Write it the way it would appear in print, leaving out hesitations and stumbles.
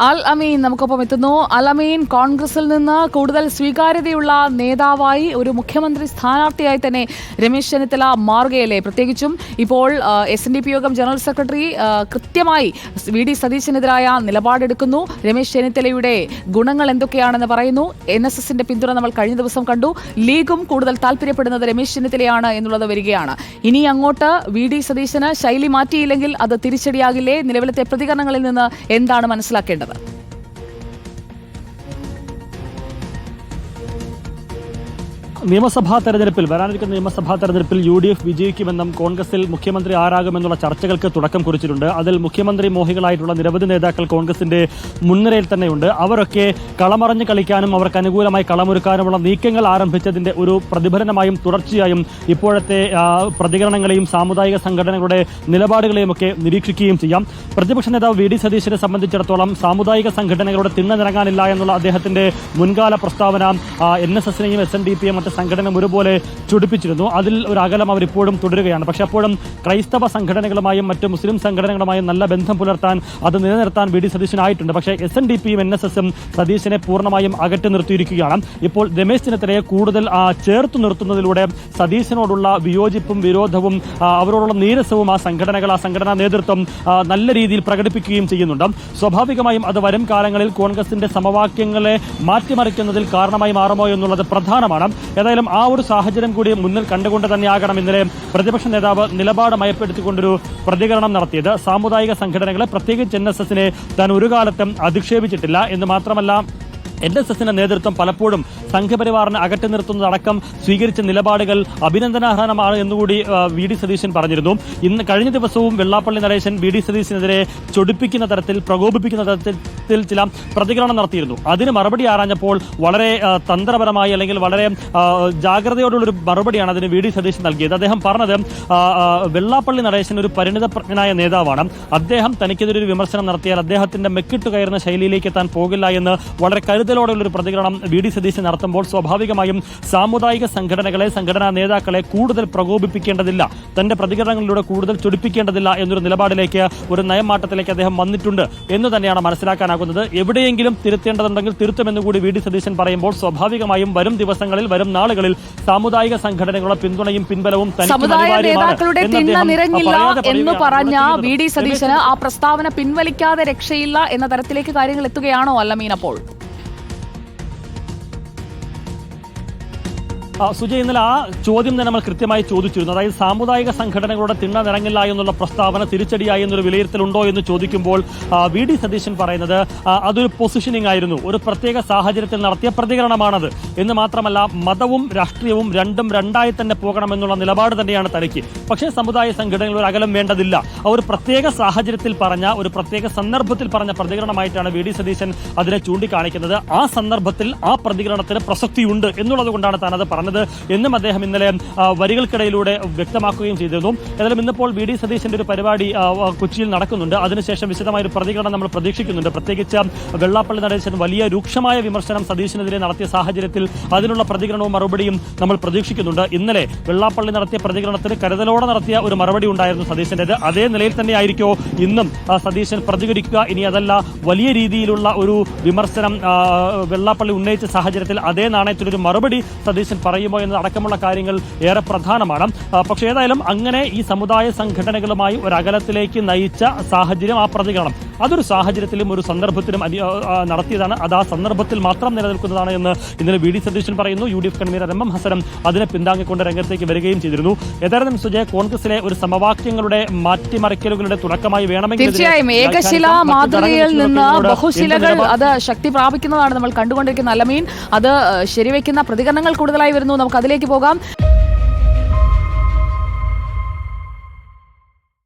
അൽ അമീൻ നമുക്കൊപ്പം എത്തുന്നു. അൽ അമീൻ, കോൺഗ്രസിൽ നിന്ന് കൂടുതൽ സ്വീകാര്യതയുള്ള നേതാവായി ഒരു മുഖ്യമന്ത്രി സ്ഥാനാർത്ഥിയായി തന്നെ രമേശ് ചെന്നിത്തല മാറുകയല്ലേ? പ്രത്യേകിച്ചും ഇപ്പോൾ SNDP യോഗം ജനറൽ സെക്രട്ടറി കൃത്യമായി VD സതീശനെതിരായ നിലപാടെടുക്കുന്നു. രമേശ് ചെന്നിത്തലയുടെ ഗുണങ്ങൾ എന്തൊക്കെയാണെന്ന് പറയുന്നു. NSSന്റെ പിന്തുണ നമ്മൾ കഴിഞ്ഞ ദിവസം കണ്ടു. ലീഗും കൂടുതൽ താല്പര്യപ്പെടുന്നത് രമേശ് ചെന്നിത്തലയാണ് എന്നുള്ളത് വരികയാണ്. ഇനി അങ്ങോട്ട് VD സതീശന് ശൈലി മാറ്റിയില്ലെങ്കിൽ അത് തിരിച്ചടിയാകില്ലേ? നിലവിലത്തെ പ്രതികരണങ്ങളിൽ നിന്ന് എന്താണ് മനസ്സിലാക്കേണ്ടത്? നിയമസഭാ തെരഞ്ഞെടുപ്പിൽ വരാനിരിക്കുന്ന നിയമസഭാ തെരഞ്ഞെടുപ്പിൽ UDF വിജയിക്കുമെന്നും കോൺഗ്രസിൽ മുഖ്യമന്ത്രി ആരാകുമെന്നുള്ള ചർച്ചകൾക്ക് തുടക്കം കുറിച്ചിട്ടുണ്ട്. അതിൽ മുഖ്യമന്ത്രി മോഹികളായിട്ടുള്ള നിരവധി നേതാക്കൾ കോൺഗ്രസിന്റെ മുൻനിരയിൽ തന്നെയുണ്ട്. അവരൊക്കെ കളമറിഞ്ഞ് കളിക്കാനും അവർക്ക് അനുകൂലമായി കളമൊരുക്കാനുമുള്ള നീക്കങ്ങൾ ആരംഭിച്ചതിന്റെ ഒരു പ്രതിഫലനമായും തുടർച്ചയായും ഇപ്പോഴത്തെ പ്രതികരണങ്ങളെയും സാമുദായിക സംഘടനകളുടെ നിലപാടുകളെയും ഒക്കെ നിരീക്ഷിക്കുകയും ചെയ്യാം. പ്രതിപക്ഷ നേതാവ് VD സതീശനെ സംബന്ധിച്ചിടത്തോളം സാമുദായിക സംഘടനകളുടെ തിണ്ണനിറങ്ങാനില്ല എന്നുള്ള അദ്ദേഹത്തിന്റെ മുൻകാല പ്രസ്താവന NSSനെയും SNDPയും മറ്റ് സംഘടനയും ഒരുപോലെ ചുടിപ്പിച്ചിരുന്നു. അതിൽ ഒരു അകലം അവരിപ്പോഴും തുടരുകയാണ്. പക്ഷേ അപ്പോഴും ക്രൈസ്തവ സംഘടനകളുമായും മറ്റ് മുസ്ലിം സംഘടനകളുമായും നല്ല ബന്ധം പുലർത്താൻ അത് നിലനിർത്താൻ VD സതീശനായിട്ടുണ്ട്. പക്ഷേ SNDPയും NSSും സതീശനെ പൂർണ്ണമായും അകറ്റി നിർത്തിയിരിക്കുകയാണ്. ഇപ്പോൾ രമേശ് ചെന്നിത്തലയെ കൂടുതൽ ചേർത്തു നിർത്തുന്നതിലൂടെ സതീശനോടുള്ള വിയോജിപ്പും വിരോധവും അവരോടുള്ള നീരസവും സംഘടനാ നേതൃത്വം നല്ല രീതിയിൽ പ്രകടിപ്പിക്കുകയും ചെയ്യുന്നുണ്ട്. സ്വാഭാവികമായും അത് വരും കാലങ്ങളിൽ കോൺഗ്രസിന്റെ സമവാക്യങ്ങളെ മാറ്റിമറിക്കുന്നതിൽ കാരണമായി മാറുമോ എന്നുള്ളത് പ്രധാനമാണ്. ഏതായാലും ആ ഒരു സാഹചര്യം കൂടി മുന്നിൽ കണ്ടുകൊണ്ട് തന്നെയാകണം ഇന്നലെ പ്രതിപക്ഷ നേതാവ് നിലപാട് മയപ്പെടുത്തിക്കൊണ്ടൊരു പ്രതികരണം നടത്തിയത്. സാമുദായിക സംഘടനകളെ പ്രത്യേകിച്ച് NSSനെ താൻ ഒരു കാലത്തും അധിക്ഷേപിച്ചിട്ടില്ല എന്ന് മാത്രമല്ല NSSന്റെ നേതൃത്വം പലപ്പോഴും സംഘപരിവാറിനെ അകറ്റി നിർത്തുന്നതടക്കം സ്വീകരിച്ച നിലപാടുകൾ അഭിനന്ദനാർഹമാണ് എന്നുകൂടി VD സതീശൻ പറഞ്ഞിരുന്നു. ഇന്ന് കഴിഞ്ഞ ദിവസവും വെള്ളാപ്പള്ളി നടേശൻ VD സതീശനെതിരെ ചൊടിപ്പിക്കുന്ന തരത്തിൽ പ്രകോപിപ്പിക്കുന്ന തരത്തിൽ ചില പ്രതികരണം നടത്തിയിരുന്നു. അതിന് മറുപടി ആരാഞ്ഞപ്പോൾ വളരെ തന്ത്രപരമായി അല്ലെങ്കിൽ വളരെ ജാഗ്രതയോടുള്ളൊരു മറുപടിയാണ് അതിന് VD സതീശൻ നൽകിയത്. അദ്ദേഹം പറഞ്ഞത് വെള്ളാപ്പള്ളി നടേശൻ ഒരു പരിണിതപ്രജ്ഞനായ നേതാവാണ്. അദ്ദേഹം തനിക്കെതിരെ ഒരു വിമർശനം നടത്തിയാൽ അദ്ദേഹത്തിന്റെ മെക്കിട്ട് കയറുന്ന ശൈലിയിലേക്ക് എത്താൻ പോകില്ല എന്ന് വളരെ കരുതലോടുള്ളൊരു പ്രതികരണം VD സതീശൻ നടത്തുമ്പോൾ സ്വാഭാവികമായും സാമുദായിക സംഘടനാ നേതാക്കളെ കൂടുതൽ പ്രകോപിപ്പിക്കേണ്ടതില്ല, തന്റെ പ്രതികരണങ്ങളിലൂടെ കൂടുതൽ ചൊടിപ്പിക്കേണ്ടതില്ല എന്നൊരു നിലപാടിലേക്ക്, ഒരു നയമാറ്റത്തിലേക്ക് അദ്ദേഹം വന്നിട്ടുണ്ട് എന്ന് തന്നെയാണ് മനസ്സിലാക്കാനാകുന്നത്. എവിടെയെങ്കിലും തിരുത്തേണ്ടതുണ്ടെങ്കിൽ തിരുത്തുമെന്നുകൂടി VD സതീശൻ പറയുമ്പോൾ സ്വാഭാവികമായും വരും ദിവസങ്ങളിൽ വരും നാളുകളിൽ സാമുദായിക സംഘടനകളുടെ പിന്തുണയും പിൻബലവും എന്ന് പറഞ്ഞ VD സതീശന് ആ പ്രസ്താവന പിൻവലിക്കാതെ രക്ഷയില്ല എന്ന തരത്തിലേക്ക് കാര്യങ്ങൾ എത്തുകയാണോ അല്ലമീൻ? അപ്പോൾ സുജയ്, ഇന്നലെ ആ ചോദ്യം തന്നെ നമ്മൾ കൃത്യമായി ചോദിച്ചിരുന്നു. അതായത് സാമുദായിക സംഘടനകളുടെ തിണ്ണ നിറങ്ങില്ല എന്നുള്ള പ്രസ്താവന തിരിച്ചടിയായി എന്നൊരു വിലയിരുത്തലുണ്ടോ എന്ന് ചോദിക്കുമ്പോൾ VD സതീശൻ പറയുന്നത് അതൊരു പൊസിഷനിങ് ആയിരുന്നു, ഒരു പ്രത്യേക സാഹചര്യത്തിൽ നടത്തിയ പ്രതികരണമാണത് എന്ന് മാത്രമല്ല മതവും രാഷ്ട്രീയവും രണ്ടും രണ്ടായി തന്നെ പോകണമെന്നുള്ള നിലപാട് തന്നെയാണ് തനിക്ക്. പക്ഷേ സമുദായ സംഘടനകൾ ഒരു അകലം വേണ്ടതില്ല, ഒരു പ്രത്യേക സാഹചര്യത്തിൽ പറഞ്ഞ, ഒരു പ്രത്യേക സന്ദർഭത്തിൽ പറഞ്ഞ പ്രതികരണമായിട്ടാണ് VD സതീശൻ അതിനെ ചൂണ്ടിക്കാണിക്കുന്നത്. ആ സന്ദർഭത്തിൽ ആ പ്രതികരണത്തിന് പ്രസക്തിയുണ്ട് എന്നുള്ളത് കൊണ്ടാണ് താൻ അത് പറഞ്ഞത് എന്നും അദ്ദേഹം ഇന്നലെ വരികൾക്കിടയിലൂടെ വ്യക്തമാക്കുകയും ചെയ്തിരുന്നു. ഏതായാലും ഇന്നിപ്പോൾ VD സതീശന്റെ ഒരു പരിപാടി കൊച്ചിയിൽ നടക്കുന്നുണ്ട്. അതിനുശേഷം വിശദമായ ഒരു പ്രതികരണം നമ്മൾ പ്രതീക്ഷിക്കുന്നുണ്ട്. പ്രത്യേകിച്ച് വെള്ളാപ്പള്ളി നടേശൻ വലിയ രൂക്ഷമായ വിമർശനം സതീശനെതിരെ നടത്തിയ സാഹചര്യത്തിൽ അതിനുള്ള പ്രതികരണവും മറുപടിയും നമ്മൾ പ്രതീക്ഷിക്കുന്നുണ്ട്. ഇന്നലെ വെള്ളാപ്പള്ളി നടത്തിയ പ്രതികരണത്തിന് കരുതലോടെ നടത്തിയ ഒരു മറുപടി ഉണ്ടായിരുന്നു സതീശന്റേത്. അതേ നിലയിൽ തന്നെ ആയിരിക്കോ ഇന്നും സതീശൻ പ്രതികരിക്കുക? ഇനി അതല്ല വലിയ രീതിയിലുള്ള ഒരു വിമർശനം വെള്ളാപ്പള്ളി ഉന്നയിച്ച സാഹചര്യത്തിൽ അതേ നാണയത്തിലൊരു മറുപടി സതീശൻ പറയുമോ എന്നതടക്കമുള്ള കാര്യങ്ങൾ ഏറെ പ്രധാനമാണ്. പക്ഷേ ഏതായാലും അങ്ങനെ ഈ സമുദായ സംഘടനകളുമായി ഒരു അകലത്തിലേക്ക് നയിച്ച സാഹചര്യം, ആ പ്രതികരണം അതൊരു സാഹചര്യത്തിലും ഒരു സന്ദർഭത്തിലും നടത്തിയതാണ്. അത് ആ സന്ദർഭത്തിൽ മാത്രം നിലനിൽക്കുന്നതാണ് എന്ന് ഇന്നലെ VD സതീശൻ പറയുന്നു. UDF കൺവീനർ MM ഹസനും അതിനെ പിന്താങ്ങിക്കൊണ്ട് രംഗത്തേക്ക് വരികയും ചെയ്തിരുന്നു. ഏതായാലും സുജയ, കോൺഗ്രസിലെ ഒരു സമവാക്യങ്ങളുടെ മാറ്റിമറിക്കലുകളുടെ തുടക്കമായി വേണമെങ്കിൽ തീർച്ചയായും ഏകശില മാതൃകയിൽ നിന്ന് ബഹുശിലകൾ അത് ശക്തി പ്രാപിക്കുന്നതാണ് നമ്മൾ കണ്ടുകൊണ്ടിരിക്കുന്ന അല്ലമീൻ. അത് ശരിവെക്കുന്ന പ്രതികരണങ്ങൾ കൂടുതലായി വരുന്നു. നമുക്ക് അതിലേക്ക് പോകാം.